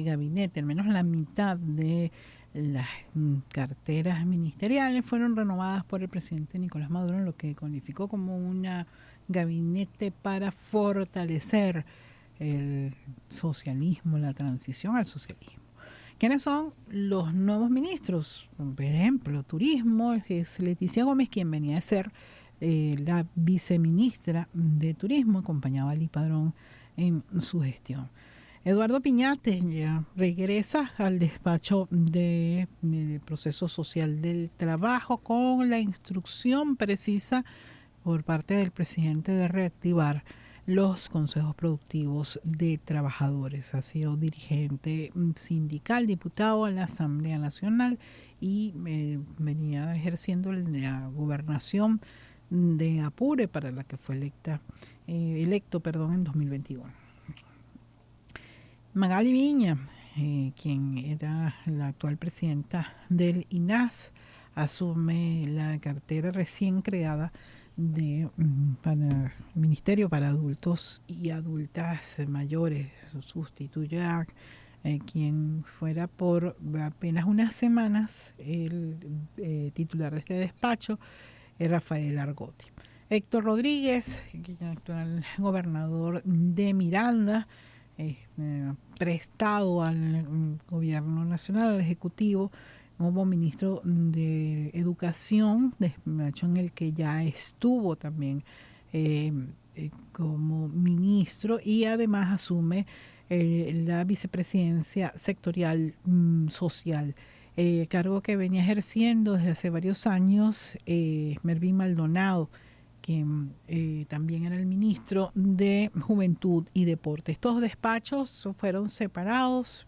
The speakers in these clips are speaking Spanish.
gabinete, al menos la mitad de las carteras ministeriales fueron renovadas por el presidente Nicolás Maduro, lo que calificó como un gabinete para fortalecer el socialismo, la transición al socialismo. ¿Quiénes son los nuevos ministros? Por ejemplo, Turismo, es Leticia Gómez, quien venía a ser la viceministra de Turismo, acompañaba a Lee Padrón en su gestión. Eduardo Piñate ya regresa al despacho de proceso social del trabajo con la instrucción precisa por parte del presidente de reactivar los consejos productivos de trabajadores. Ha sido dirigente sindical, diputado a la Asamblea Nacional y venía ejerciendo la gobernación de Apure, para la que fue electo en 2021. Magali Viña, quien era la actual presidenta del INAS, asume la cartera recién creada para el Ministerio para Adultos y Adultas Mayores. Sustituye a quien fuera por apenas unas semanas el titular de este despacho, Rafael Argotti. Héctor Rodríguez, actual gobernador de Miranda, prestado al gobierno nacional, al ejecutivo, como ministro de Educación, despacho en el que ya estuvo también como ministro, y además asume la vicepresidencia sectorial social, cargo que venía ejerciendo desde hace varios años Mervin Maldonado, quien también era el ministro de Juventud y Deporte. Estos despachos fueron separados,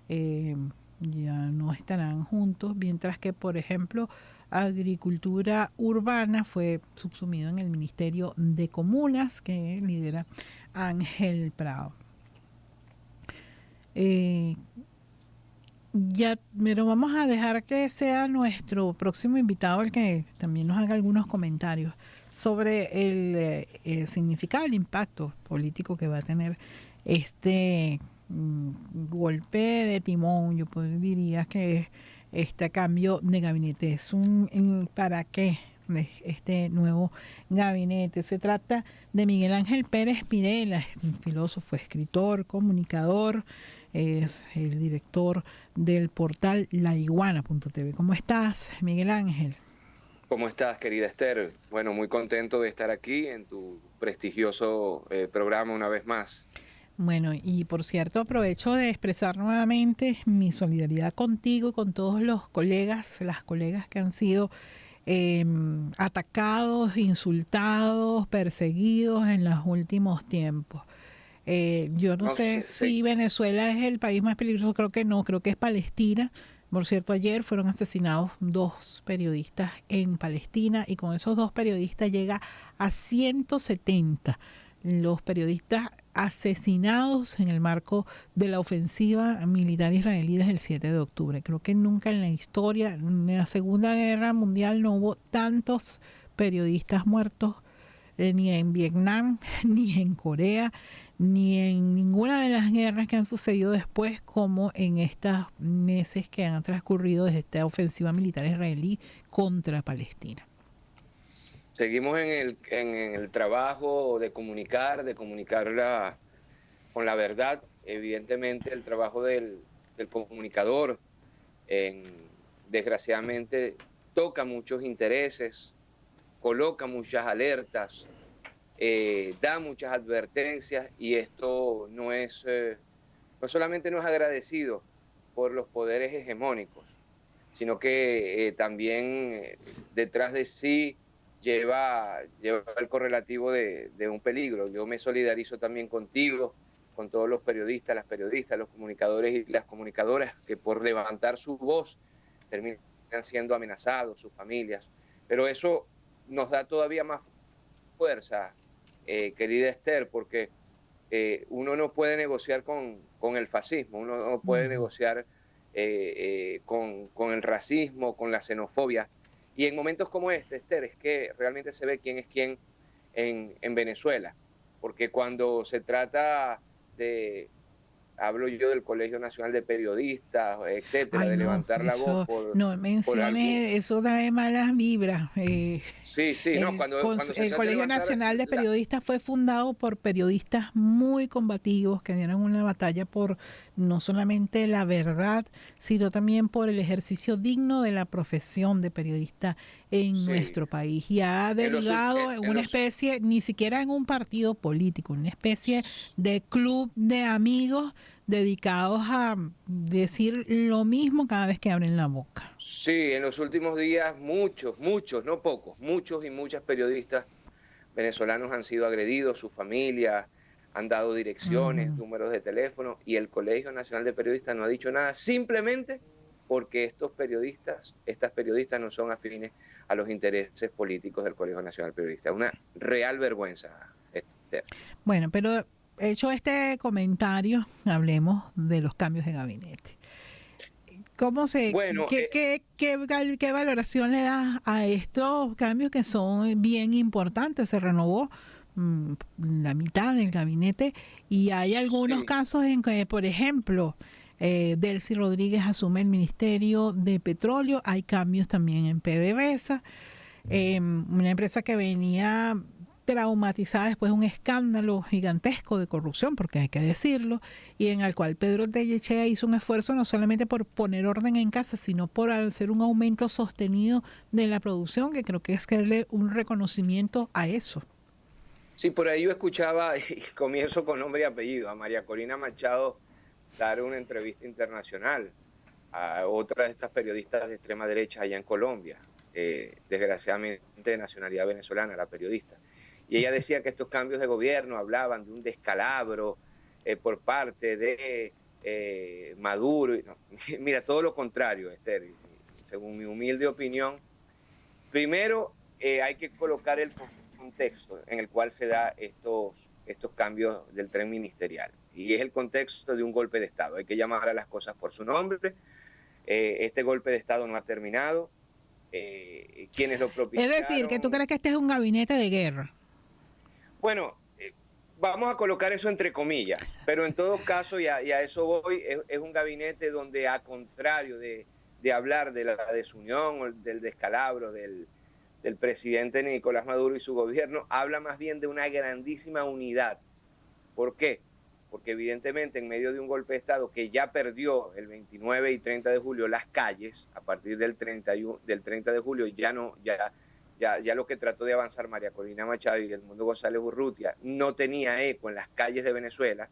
ya no estarán juntos, mientras que, por ejemplo, Agricultura Urbana fue subsumido en el Ministerio de Comunas, que lidera Ángel Prado. Pero vamos a dejar que sea nuestro próximo invitado el que también nos haga algunos comentarios sobre el significado, el impacto político que va a tener este golpe de timón. Yo diría que este cambio de gabinete es ¿para qué este nuevo gabinete? Se trata de Miguel Ángel Pérez Pirela, filósofo, escritor, comunicador, es el director del portal laiguana.tv. ¿Cómo estás, Miguel Ángel? ¿Cómo estás, querida Esther? Bueno, muy contento de estar aquí en tu prestigioso programa una vez más. Bueno, y por cierto, aprovecho de expresar nuevamente mi solidaridad contigo y con todos los colegas, las colegas que han sido atacados, insultados, perseguidos en los últimos tiempos. Yo no sé si Venezuela es el país más peligroso, creo que no, creo que es Palestina. Por cierto, ayer fueron asesinados 2 periodistas en Palestina, y con esos 2 periodistas llega a 170 los periodistas asesinados en el marco de la ofensiva militar israelí desde el 7 de octubre. Creo que nunca en la historia, en la Segunda Guerra Mundial, no hubo tantos periodistas muertos, ni en Vietnam, ni en Corea, ni en ninguna de las guerras que han sucedido después, como en estos meses que han transcurrido desde esta ofensiva militar israelí contra Palestina. Seguimos en el trabajo de comunicar con la verdad. Evidentemente, el trabajo del comunicador, desgraciadamente, toca muchos intereses, coloca muchas alertas, da muchas advertencias, y esto no solamente no es agradecido por los poderes hegemónicos, sino que también detrás de sí lleva el correlativo de un peligro. Yo me solidarizo también contigo, con todos los periodistas, las periodistas, los comunicadores y las comunicadoras que por levantar su voz terminan siendo amenazados, sus familias. Pero eso nos da todavía más fuerza, querida Esther, porque uno no puede negociar con el fascismo, uno no puede negociar con el racismo, con la xenofobia. Y en momentos como este, Esther, es que realmente se ve quién es quién en Venezuela, porque cuando se trata de hablo yo del Colegio Nacional de Periodistas, etcétera, Ay, de no, levantar la voz eso, no por algún... menciones, eso trae malas vibras. Sí, sí, no, cuando se El trata de Colegio levantar Nacional de Periodistas fue fundado por periodistas muy combativos que dieron una batalla por no solamente la verdad, sino también por el ejercicio digno de la profesión de periodista en sí, nuestro país. Y ha en los, ult- derivado en en una los, especie, ni siquiera en un partido político, una especie de club de amigos dedicados a decir lo mismo cada vez que abren la boca. sí, en los últimos días muchos, no pocos, muchos y muchas periodistas venezolanos han sido agredidos, sus familias han dado direcciones, Ujú. números de teléfono y el Colegio Nacional de Periodistas no ha dicho nada, simplemente porque estas periodistas no son afines a los intereses políticos del Colegio Nacional de Periodistas. Una real vergüenza, Esther. Bueno, pero hecho este comentario, hablemos de los cambios de gabinete. ¿Cómo se, Bueno, qué valoración le das a estos cambios que son bien importantes? Se renovó mm, la mitad del gabinete y hay algunos sí, casos en que, por ejemplo, Delcy Rodríguez asume el Ministerio de Petróleo, hay cambios también en PDVSA, una empresa que venía traumatizada después de un escándalo gigantesco de corrupción, porque hay que decirlo, y en el cual Pedro Tellechea hizo un esfuerzo no solamente por poner orden en casa, sino por hacer un aumento sostenido de la producción, que creo que es darle un reconocimiento a eso. sí, por ahí yo escuchaba, y comienzo con nombre y apellido, a María Corina Machado dar una entrevista internacional a otra de estas periodistas de extrema derecha allá en Colombia, desgraciadamente de nacionalidad venezolana, la periodista. Y ella decía que estos cambios de gobierno hablaban de un descalabro por parte de Maduro. No, mira, todo lo contrario, Esther, según mi humilde opinión. Primero, hay que colocar el contexto en el cual se da estos cambios del tren ministerial. Y es el contexto de un golpe de Estado. Hay que llamar a las cosas por su nombre. Este golpe de Estado no ha terminado. Quienes lo Es decir, que tú propiciaron, crees que este es un gabinete de guerra. bueno, vamos a colocar eso entre comillas, pero en todo caso, y a eso voy, es un gabinete donde a contrario de hablar de la desunión o del descalabro del presidente Nicolás Maduro y su gobierno, habla más bien de una grandísima unidad. ¿Por qué? Porque evidentemente en medio de un golpe de Estado que ya perdió el 29 y 30 de julio las calles, a partir del 30 de julio ya lo que trató de avanzar María Corina Machado y Edmundo González Urrutia no tenía eco en las calles de Venezuela,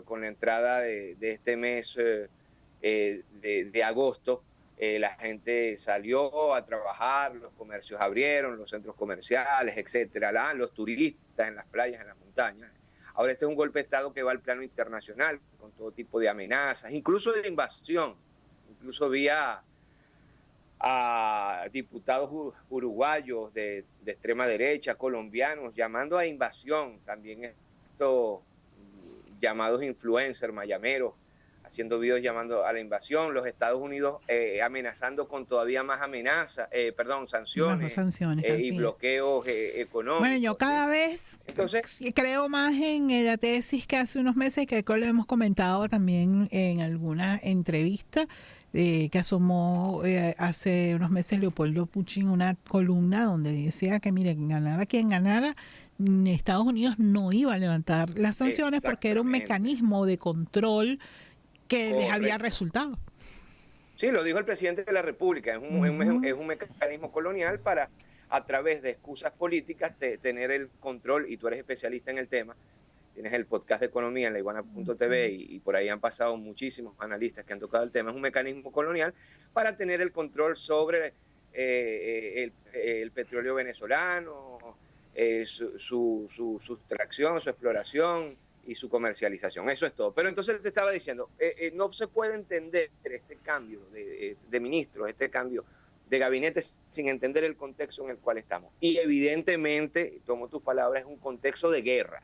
con la entrada de este mes de agosto, la gente salió a trabajar, los comercios abrieron, los centros comerciales, etcétera, los turistas en las playas, en las montañas. Ahora este es un golpe de Estado que va al plano internacional, con todo tipo de amenazas, incluso de invasión. Incluso a diputados uruguayos de extrema derecha, colombianos, llamando a invasión. También estos llamados influencers, mayameros, haciendo videos llamando a la invasión, los Estados Unidos amenazando con todavía más Más sanciones sanciones, y así es. bloqueos Bueno, yo económicos, ¿sí? cada vez Entonces, sí creo más en la tesis que hace unos meses, que lo hemos comentado también en alguna entrevista, que asomó hace unos meses Leopoldo Pucci en una columna donde decía que, miren, ganara quien ganara, Estados Unidos no iba a levantar las sanciones porque era un exactamente, mecanismo de control que les había correcto. resultado. Sí, lo dijo el presidente de la República, es Ujú. un mecanismo colonial para, a través de excusas políticas, tener el control, y tú eres especialista en el tema, tienes el podcast de economía en laiguana.tv y por ahí han pasado muchísimos analistas que han tocado el tema, es un mecanismo colonial para tener el control sobre el petróleo venezolano, su sustracción, su exploración y su comercialización. Eso es todo. Pero entonces te estaba diciendo, no se puede entender este cambio de ministros, este cambio de gabinete sin entender el contexto en el cual estamos. Y evidentemente, tomo tus palabras, es un contexto de guerra.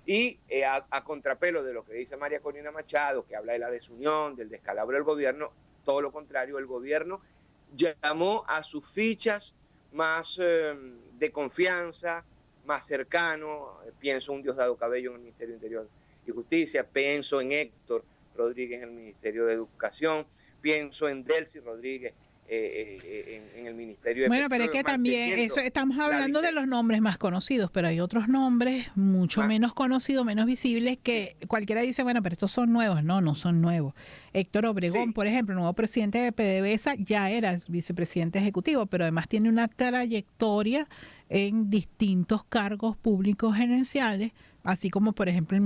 Y a contrapelo de lo que dice María Corina Machado, que habla de la desunión, del descalabro del gobierno, todo lo contrario, el gobierno llamó a sus fichas más de confianza, más cercano, pienso un Diosdado Cabello en el Ministerio Interior y Justicia, pienso en Héctor Rodríguez en el Ministerio de Educación, pienso en Delcy Rodríguez en el Ministerio de Bueno, pero es Petróleo, que también eso estamos hablando de los nombres más conocidos, pero hay otros nombres mucho menos conocidos, menos visibles, que cualquiera dice, bueno, pero estos son nuevos. No, no son nuevos. Héctor Obregón, por ejemplo, nuevo presidente de PDVSA, ya era vicepresidente ejecutivo, pero además tiene una trayectoria en distintos cargos públicos gerenciales, así como por ejemplo el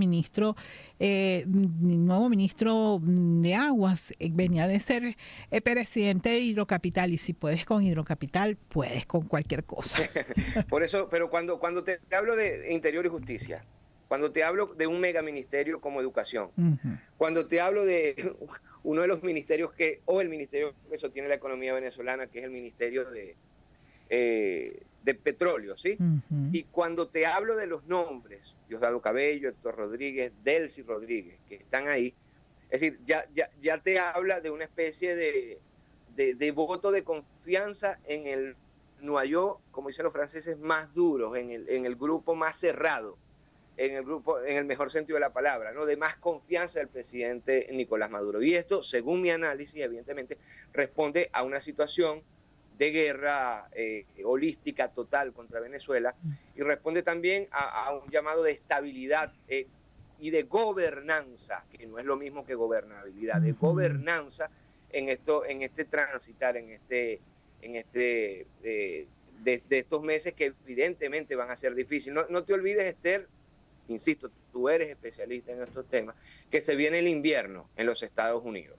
nuevo ministro de Aguas, venía de ser presidente de Hidrocapital, y si puedes con Hidrocapital, puedes con cualquier cosa. Por eso, pero cuando te hablo de Interior y Justicia, cuando te hablo de un megaministerio como Educación, cuando te hablo de uno de los ministerios el ministerio que sostiene la economía venezolana, que es el Ministerio de Petróleo, ¿sí? Y cuando te hablo de los nombres, Diosdado Cabello, Héctor Rodríguez, Delcy Rodríguez, que están ahí, es decir, ya te habla de una especie de voto de confianza en el noyau, como dicen los franceses, más duros, en el grupo más cerrado, en el mejor sentido de la palabra, ¿no? De más confianza del presidente Nicolás Maduro. Y esto, según mi análisis, evidentemente, responde a una situación de guerra holística total contra Venezuela, y responde también a un llamado de estabilidad y de gobernanza, que no es lo mismo que gobernabilidad, de gobernanza en este transitar, de estos meses que evidentemente van a ser difíciles. No te olvides, Esther, insisto, tú eres especialista en estos temas, que se viene el invierno en los Estados Unidos,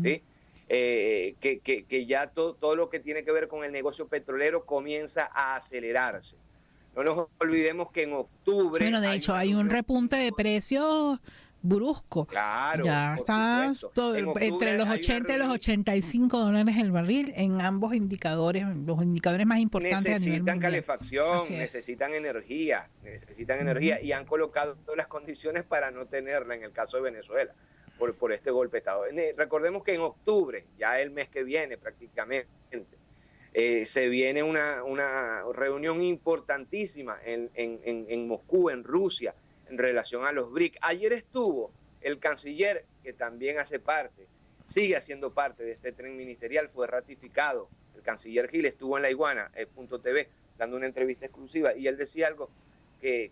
¿sí? Que ya todo lo que tiene que ver con el negocio petrolero comienza a acelerarse. No nos olvidemos que en octubre... Bueno, de hecho, hay un repunte de precios brusco. Claro, ya está entre los 80 y los $85 el barril en ambos indicadores, los indicadores más importantes a nivel mundial. Calefacción, necesitan energía, y han colocado las condiciones para no tenerla en el caso de Venezuela, por este golpe de Estado. Recordemos que en octubre, ya el mes que viene prácticamente, se viene una reunión importantísima en Moscú, en Rusia, en relación a los BRIC. Ayer estuvo el canciller, que también sigue haciendo parte de este tren ministerial, fue ratificado. El canciller Gil estuvo en La Iguana.tv dando una entrevista exclusiva, y él decía algo que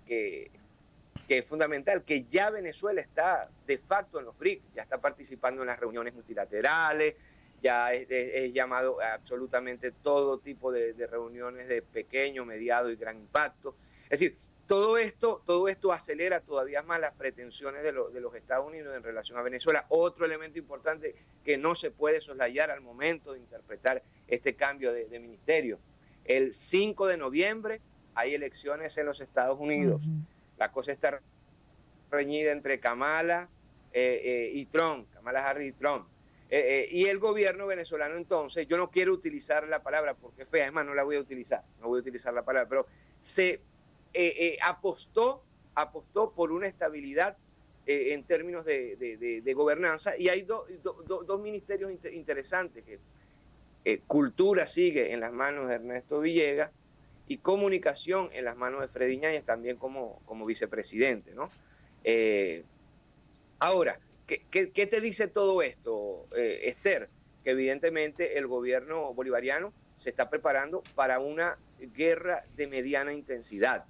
es fundamental, que ya Venezuela está de facto en los BRIC, ya está participando en las reuniones multilaterales, ya es llamado a absolutamente todo tipo de reuniones de pequeño, mediado y gran impacto. Es decir, todo esto acelera todavía más las pretensiones de los Estados Unidos en relación a Venezuela. Otro elemento importante que no se puede soslayar al momento de interpretar este cambio de ministerio. El 5 de noviembre hay elecciones en los Estados Unidos. La cosa está reñida entre Kamala y Trump, Kamala Harris y Trump. Y el gobierno venezolano, entonces, yo no quiero utilizar la palabra porque es fea, es más, no voy a utilizar la palabra, pero se apostó por una estabilidad en términos de gobernanza, y hay dos ministerios interesantes, que Cultura sigue en las manos de Ernesto Villegas, y Comunicación en las manos de Freddy Ñáñez, también como vicepresidente, ¿no? Ahora, ¿qué te dice todo esto, Esther? Que evidentemente el gobierno bolivariano se está preparando para una guerra de mediana intensidad.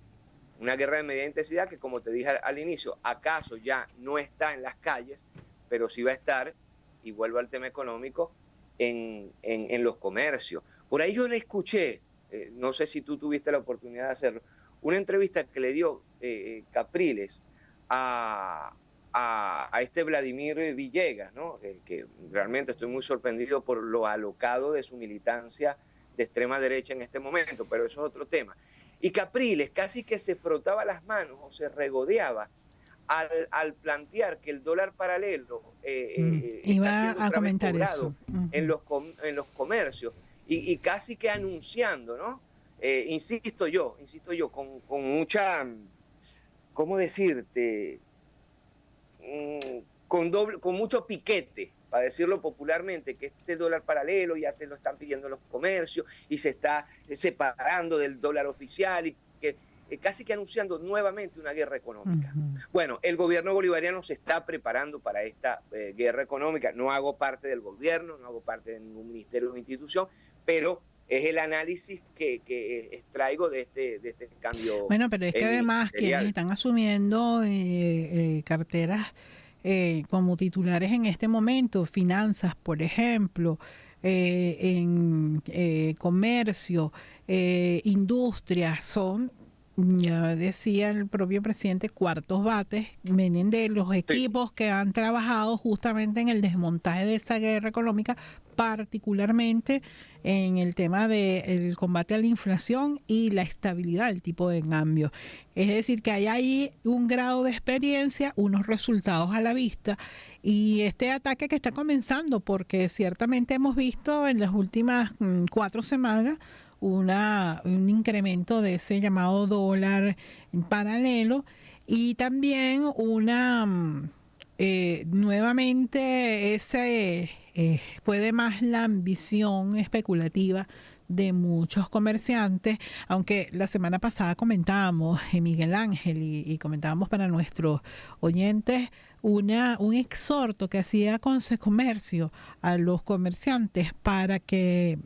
Una guerra de mediana intensidad que, como te dije al inicio, acaso ya no está en las calles, pero sí va a estar, y vuelvo al tema económico, en los comercios. Por ahí yo le escuché, no sé si tú tuviste la oportunidad de hacerlo, una entrevista que le dio Capriles a este Vladimir Villegas, ¿no? Que realmente estoy muy sorprendido por lo alocado de su militancia de extrema derecha en este momento, pero eso es otro tema. Y Capriles casi que se frotaba las manos o se regodeaba al plantear que el dólar paralelo iba a comentar eso en los comercios, y casi que anunciando, ¿no? Insisto yo, con mucha, ¿cómo decirte? Con mucho piquete, para decirlo popularmente, que este dólar paralelo ya te lo están pidiendo los comercios y se está separando del dólar oficial, y que casi que anunciando nuevamente una guerra económica. Ujú. Bueno, el gobierno bolivariano se está preparando para esta guerra económica. No hago parte del gobierno, no hago parte de ningún ministerio o institución, pero es el análisis que extraigo de este cambio Bueno, pero es que además quienes ministerial. están asumiendo carteras como titulares en este momento, finanzas, por ejemplo, en comercio, industria, son, ya decía el propio presidente, cuartos bates, vienen de los Sí, equipos que han trabajado justamente en el desmontaje de esa guerra económica, particularmente en el tema del combate a la inflación y la estabilidad del tipo de cambio. Es decir, que hay ahí un grado de experiencia, unos resultados a la vista y este ataque que está comenzando, porque ciertamente hemos visto en las últimas 4 semanas un incremento de ese llamado dólar en paralelo y también nuevamente ese puede más la ambición especulativa de muchos comerciantes, aunque la semana pasada comentábamos, Miguel Ángel, y comentábamos para nuestros oyentes un exhorto que hacía Consecomercio a los comerciantes para que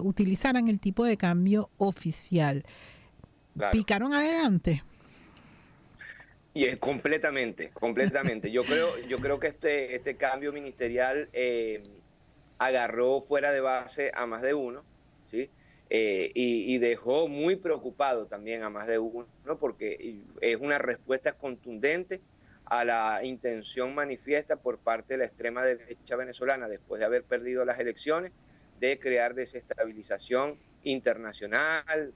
utilizaran el tipo de cambio oficial. claro. ¿Picaron adelante? Y es completamente. Yo creo que este cambio ministerial agarró fuera de base a más de uno, ¿sí? Y dejó muy preocupado también a más de uno, porque es una respuesta contundente a la intención manifiesta por parte de la extrema derecha venezolana, después de haber perdido las elecciones, de crear desestabilización internacional,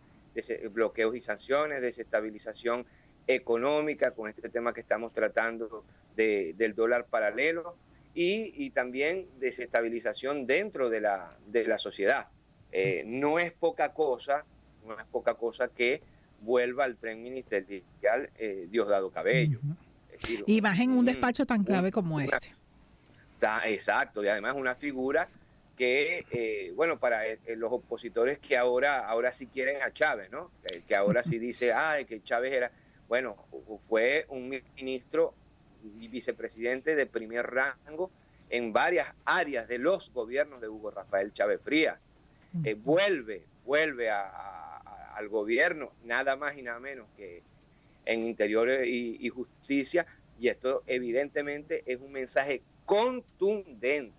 bloqueos y sanciones, desestabilización económica con este tema que estamos tratando del dólar paralelo y también desestabilización dentro de la sociedad. No es poca cosa que vuelva al tren ministerial Diosdado Cabello. Uh-huh. Es decir, Y más en un despacho tan clave como una, este. exacto, y además una figura que, bueno, para los opositores que ahora sí quieren a Chávez, ¿no? Que ahora sí dice, ay, que Chávez era, bueno, fue un ministro y vicepresidente de primer rango en varias áreas de los gobiernos de Hugo Rafael Chávez Frías. Vuelve al gobierno, nada más y nada menos que en Interior y Justicia, y esto evidentemente es un mensaje contundente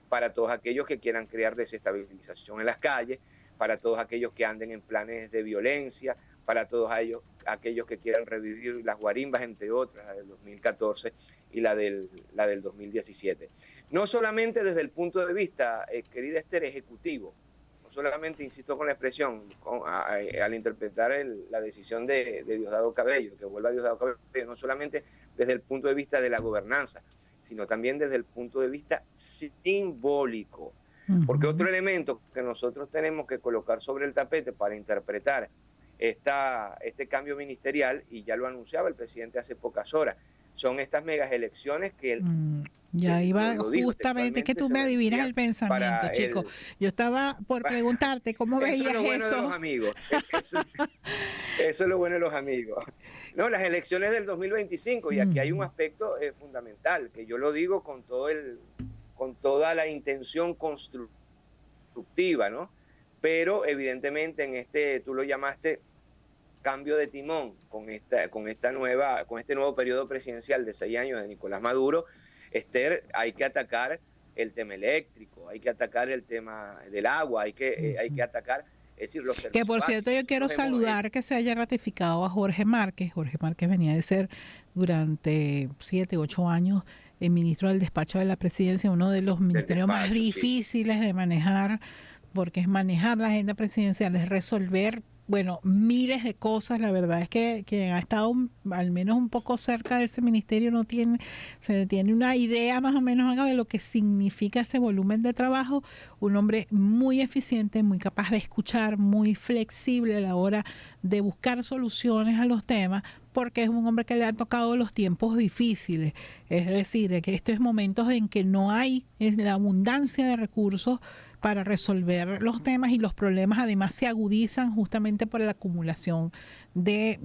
para todos aquellos que quieran crear desestabilización en las calles, para todos aquellos que anden en planes de violencia, para todos aquellos que quieran revivir las guarimbas, entre otras, la del 2014 y la del 2017. No solamente desde el punto de vista, querida Esther, ejecutivo, no solamente, insisto con la expresión, al interpretar la decisión de Diosdado Cabello, que vuelva a Diosdado Cabello, no solamente desde el punto de vista de la gobernanza, sino también desde el punto de vista simbólico. Porque otro elemento que nosotros tenemos que colocar sobre el tapete para interpretar este cambio ministerial, y ya lo anunciaba el presidente hace pocas horas, son estas megas elecciones que él ya iba lo dijo justamente que tú me adivinas el pensamiento, para chico. Yo estaba por preguntarte cómo eso es veías lo bueno de los eso. amigos. Eso es lo bueno de los amigos. No, las elecciones del 2025, y aquí hay un aspecto fundamental, que yo lo digo con toda la intención constructiva, ¿no? Pero evidentemente tú lo llamaste cambio de timón con este nuevo periodo presidencial de 6 años de Nicolás Maduro, Esther, hay que atacar el tema eléctrico, hay que atacar el tema del agua, hay que atacar, es decir, los servicios Que por cierto, yo quiero saludar que se haya ratificado a Jorge Márquez. Jorge Márquez venía de ser durante 7, 8 años el ministro del despacho de la presidencia, uno de los ministerios más difíciles de manejar, porque es manejar la agenda presidencial, es resolver, bueno, miles de cosas. La verdad es que quien ha estado al menos un poco cerca de ese ministerio se tiene una idea más o menos de lo que significa ese volumen de trabajo. Un hombre muy eficiente, muy capaz de escuchar, muy flexible a la hora de buscar soluciones a los temas, porque es un hombre que le ha tocado los tiempos difíciles. Es decir, que estos momentos en que no hay la abundancia de recursos para resolver los temas, y los problemas además se agudizan justamente por la acumulación de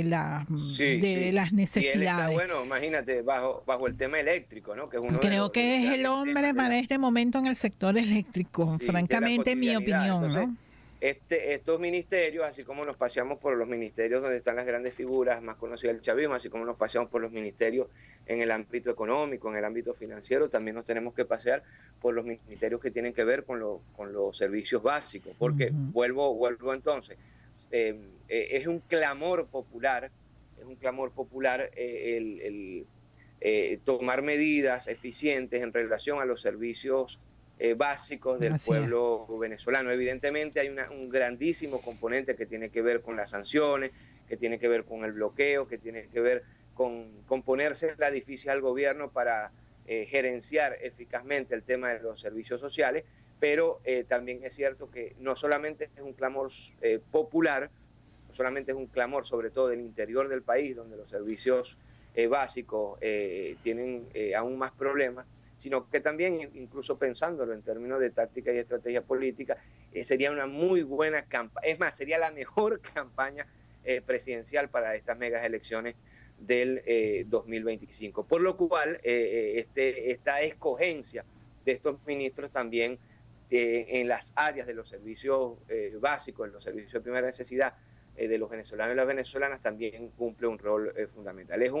las Y él está, necesidades. bueno, imagínate, bajo el tema eléctrico, ¿no? Que es uno Creo de los que es el grandes hombre temas para este momento en el sector eléctrico, sí, de la francamente, en mi cotidianidad. opinión, Entonces, ¿no? estos ministerios, así como nos paseamos por los ministerios donde están las grandes figuras más conocidas del chavismo, así como nos paseamos por los ministerios en el ámbito económico, en el ámbito financiero, también nos tenemos que pasear por los ministerios que tienen que ver con los servicios básicos, porque vuelvo entonces, es un clamor popular, tomar medidas eficientes en relación a los servicios básicos del Así es. pueblo venezolano. Evidentemente hay un grandísimo componente que tiene que ver con las sanciones, que tiene que ver con el bloqueo, que tiene que ver con ponerse la difícil al gobierno para gerenciar eficazmente el tema de los servicios sociales, pero también es cierto que no solamente es un clamor popular, no solamente es un clamor sobre todo del interior del país, donde los servicios básicos tienen aún más problemas, sino que también, incluso pensándolo en términos de táctica y estrategia política, sería una muy buena campaña, es más, sería la mejor campaña presidencial para estas megas elecciones del 2025. Por lo cual, esta escogencia de estos ministros también en las áreas de los servicios básicos, en los servicios de primera necesidad de los venezolanos y las venezolanas, también cumple un rol fundamental. Es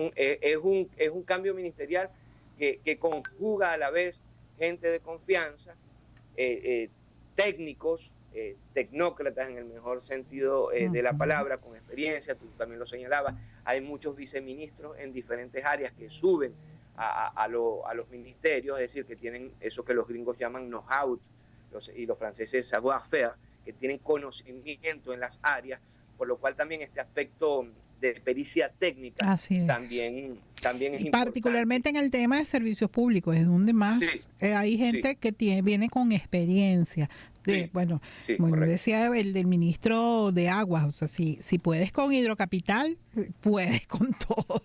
un cambio ministerial que conjuga a la vez gente de confianza, técnicos, tecnócratas en el mejor sentido de la palabra, con experiencia, tú también lo señalabas, hay muchos viceministros en diferentes áreas que suben a los ministerios, es decir, que tienen eso que los gringos llaman know-how, y los franceses savoir-faire, que tienen conocimiento en las áreas, por lo cual también este aspecto de pericia técnica también es importante. Particularmente en el tema de servicios públicos, es donde más hay gente que viene con experiencia. Bueno, como decía el del ministro de Aguas, o sea, si puedes con Hidrocapital, puedes con todo.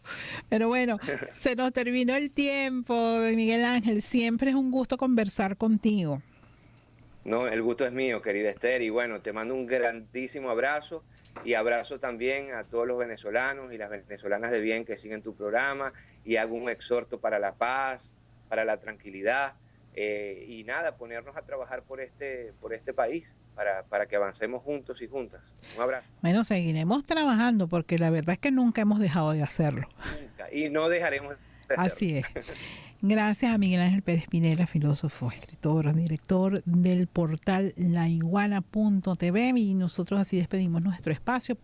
Pero bueno, se nos terminó el tiempo, Miguel Ángel. Siempre es un gusto conversar contigo. No, el gusto es mío, querida Esther, y bueno, te mando un grandísimo abrazo, y abrazo también a todos los venezolanos y las venezolanas de bien que siguen tu programa, y hago un exhorto para la paz, para la tranquilidad, y nada, ponernos a trabajar por este país, para que avancemos juntos y juntas. Un abrazo. Bueno, seguiremos trabajando, porque la verdad es que nunca hemos dejado de hacerlo. Nunca, y no dejaremos de hacerlo. Así es. Gracias a Miguel Ángel Pérez Pinela, filósofo, escritor, director del portal laiguana.tv, y nosotros así despedimos nuestro espacio.